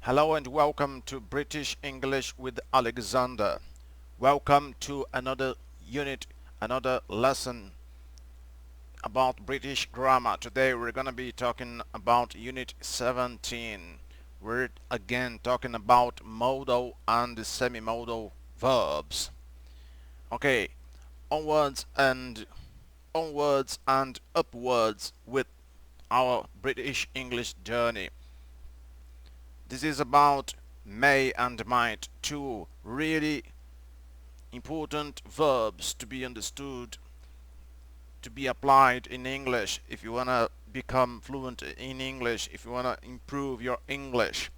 Hello and welcome to British English with Alexandre. Welcome to another unit, another lesson about British grammar. Today we're going to be talking about Unit 17. We're again talking about modal and semi-modal verbs. Okay, onwards and upwards with our British English journey. This is about may and might, two really important verbs to be understood, to be applied in English if you want to become fluent in English, if you want to improve your English.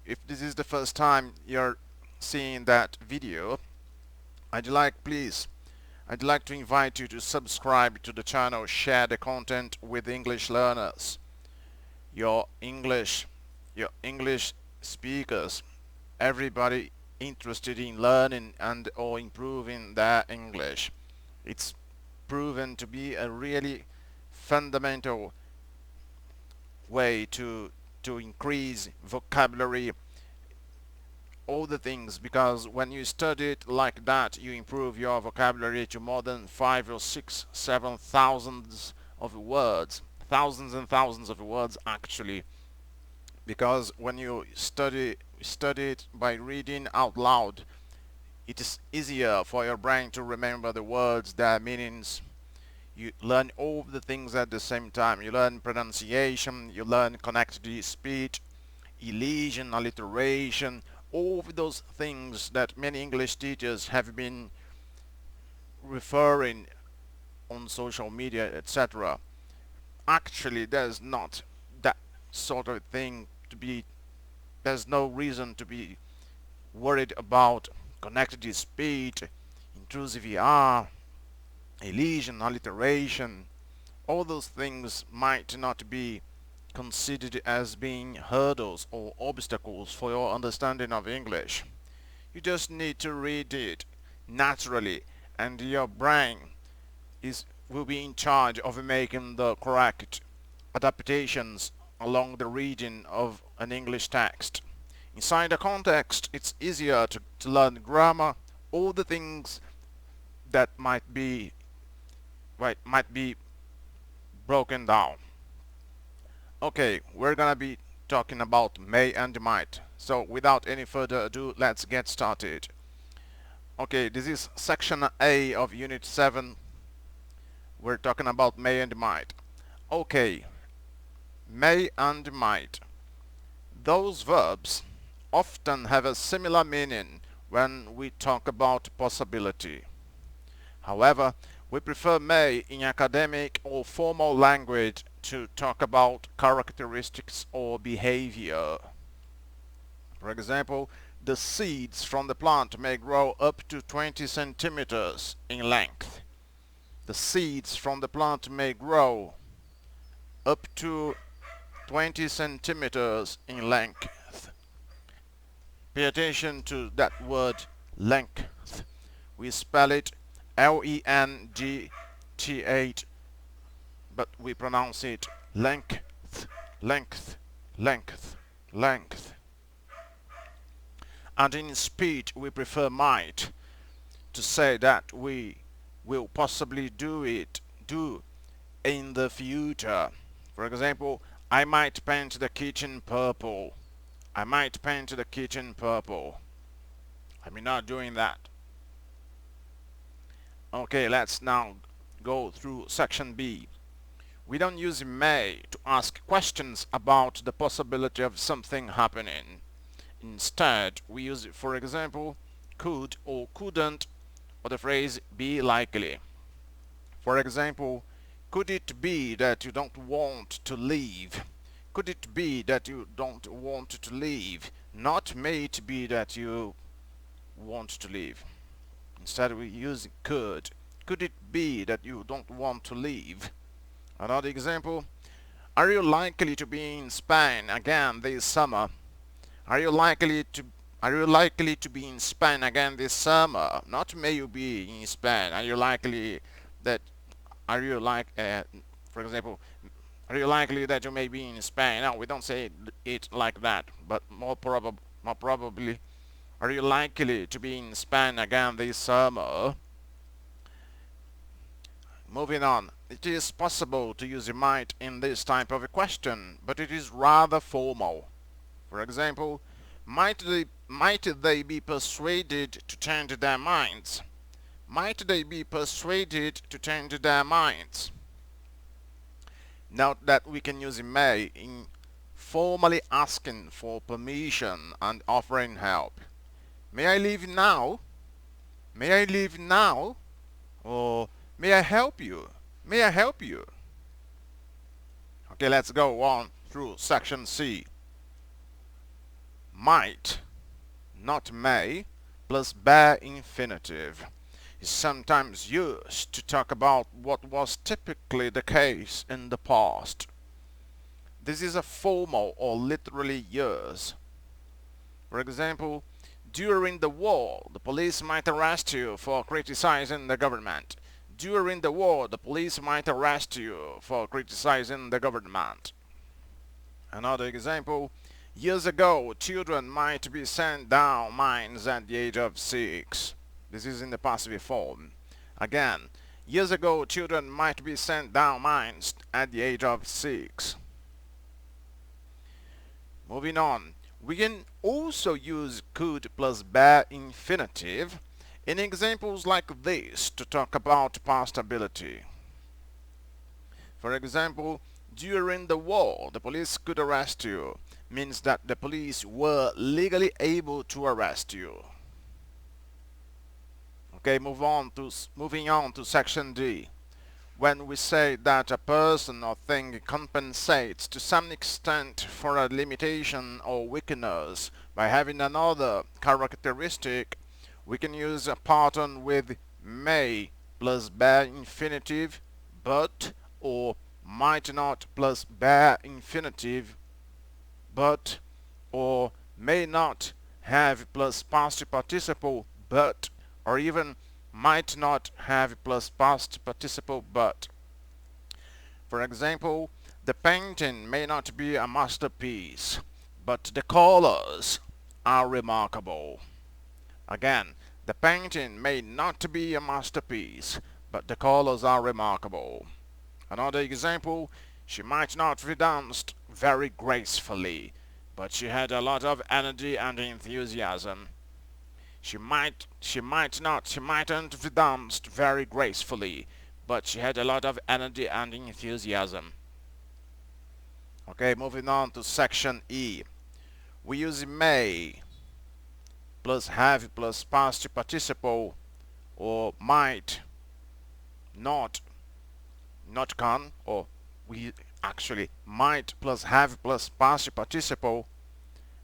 If this is the first time you're seeing that video, I'd like to invite you to subscribe to the channel, share the content with English learners, your English speakers, everybody interested in learning and or improving their English. It's proven to be a really fundamental way to increase vocabulary, all the things, because when you study it like that, you improve your vocabulary to more than 5 or 6, 7 thousands of words, thousands and thousands of words actually, because when you study it by reading out loud, it is easier for your brain to remember the words, their meanings. You learn all the things at the same time. You learn pronunciation, you learn connected speech, elision, alliteration, all of those things that many English teachers have been referring on social media, etc. Actually, there's not that sort of thing to be. There's no reason to be worried about connected speech, intrusive ER, elision, alliteration. All those things might not be considered as being hurdles or obstacles for your understanding of English. You just need to read it naturally, and your brain will be in charge of making the correct adaptations along the reading of an English text. Inside the context, it's easier to learn grammar, all the things that might be broken down. Okay, we're gonna be talking about may and might. So without any further ado, let's get started. Okay, this is section A of unit 7. We're talking about may and might. Okay, may and might. Those verbs often have a similar meaning when we talk about possibility. However, we prefer may in academic or formal language to talk about characteristics or behavior. For example, the seeds from the plant may grow up to 20 centimeters in length. The seeds from the plant may grow up to 20 centimeters in length. Pay attention to that word length. We spell it L-E-N-G-T-H, but we pronounce it length, length, length, length. And in speech we prefer might to say that we will possibly do in the future. For example, I might paint the kitchen purple. I might paint the kitchen purple. I'm not doing that. Okay, let's now go through section B. We don't use may to ask questions about the possibility of something happening. Instead, we use, for example, could or couldn't, or the phrase be likely. For example, could it be that you don't want to leave? Could it be that you don't want to leave? Not may it be that you want to leave. Instead, we use could. Could it be that you don't want to leave? Another example, are you likely to be in Spain again this summer? Are you likely to be in Spain again this summer? Not may you be in Spain. For example, are you likely that you may be in Spain? No, we don't say it like that, but more probably, are you likely to be in Spain again this summer? Moving on, it is possible to use might in this type of a question, but it is rather formal. For example, might they be persuaded to change their minds? Might they be persuaded to change their minds? Note that we can use may in formally asking for permission and offering help. May I leave now? May I leave now? Or may I help you? May I help you? Okay, let's go on through section C. Might, not may, plus bare infinitive is sometimes used to talk about what was typically the case in the past. This is a formal or literally use. For example, during the war, the police might arrest you for criticizing the government. During the war, the police might arrest you for criticizing the government. Another example, years ago, children might be sent down mines at the age of 6. This is in the passive form. Again, years ago, children might be sent down mines at the age of 6. Moving on, we can also use could plus bare infinitive in examples like this to talk about past ability. For example, during the war, the police could arrest you means that the police were legally able to arrest you. Okay, moving on to section D. When we say that a person or thing compensates to some extent for a limitation or weakness by having another characteristic, we can use a pattern with may plus bare infinitive, but, or might not plus bare infinitive, but, or may not have plus past participle, but, or even might not have plus past participle but. For example, the painting may not be a masterpiece, but the colors are remarkable. Again, the painting may not be a masterpiece, but the colors are remarkable. Another example, she might not have danced very gracefully, but she had a lot of energy and enthusiasm. She mightn't have danced very gracefully, but she had a lot of energy and enthusiasm. Okay, moving on to section E. We use may plus have plus past participle, or might, not can, or we actually might plus have plus past participle,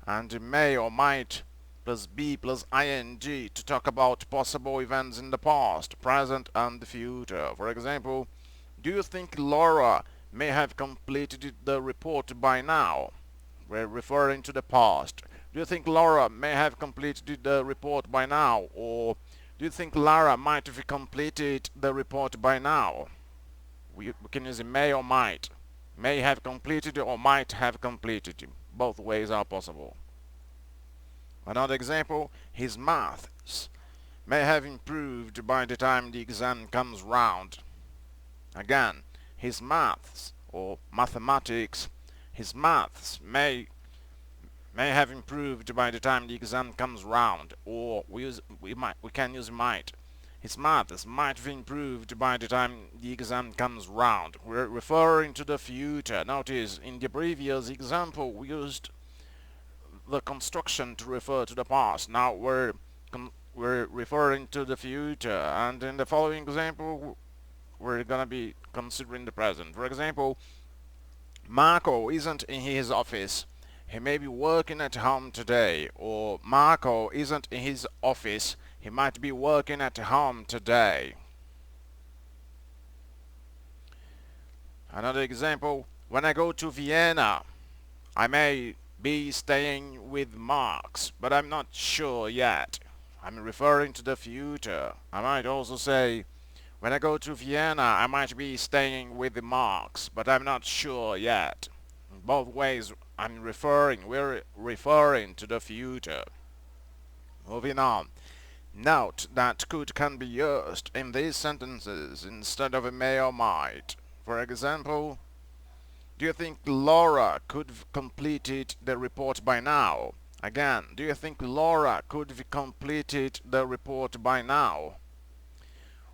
and may or might plus be plus ing to talk about possible events in the past, present, and the future. For example, do you think Laura may have completed the report by now? We're referring to the past. Do you think Laura may have completed the report by now? Or do you think Lara might have completed the report by now? We can use may or might. May have completed or might have completed. Both ways are possible. Another example, his maths may have improved by the time the exam comes round. Again, his maths or mathematics, his maths may have improved by the time the exam comes round, or we can use might. His maths might have improved by the time the exam comes round. We're referring to the future. Notice in the previous example we used the construction to refer to the past. Now we're referring to the future, and in the following example we're gonna be considering the present. For example, Marco isn't in his office. He may be working at home today. Or Marco isn't in his office. He might be working at home today. Another example, when I go to Vienna, I may be staying with Marx, but I'm not sure yet. I'm referring to the future. I might also say, when I go to Vienna, I might be staying with Marx, but I'm not sure yet. Both ways we're referring to the future. Moving on. Note that could can be used in these sentences instead of a may or might. For example, do you think Laura could have completed the report by now? Again, do you think Laura could have completed the report by now?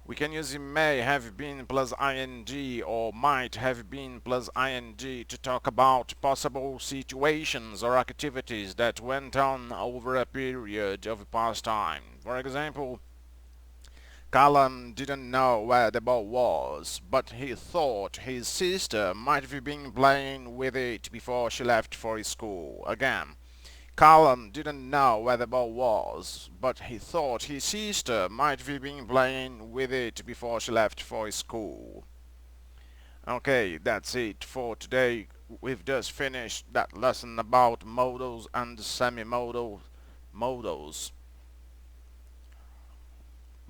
We can use may have been plus ing or might have been plus ing to talk about possible situations or activities that went on over a period of past time. For example, Callum didn't know where the ball was, but he thought his sister might have been playing with it before she left for school. Again, Callum didn't know where the ball was, but he thought his sister might have been playing with it before she left for school. Okay, that's it for today. We've just finished that lesson about modals and semi-modal modals.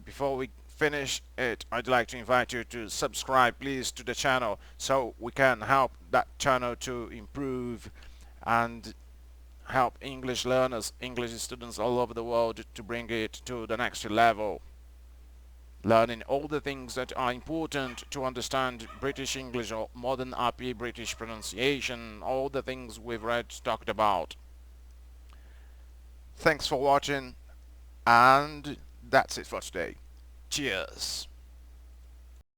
Before we finish it, I'd like to invite you to subscribe please to the channel so we can help that channel to improve and help English learners, English students all over the world to bring it to the next level. Learning all the things that are important to understand British English or modern RP British pronunciation, all the things we've talked about. Thanks for watching, and that's it for today. Cheers.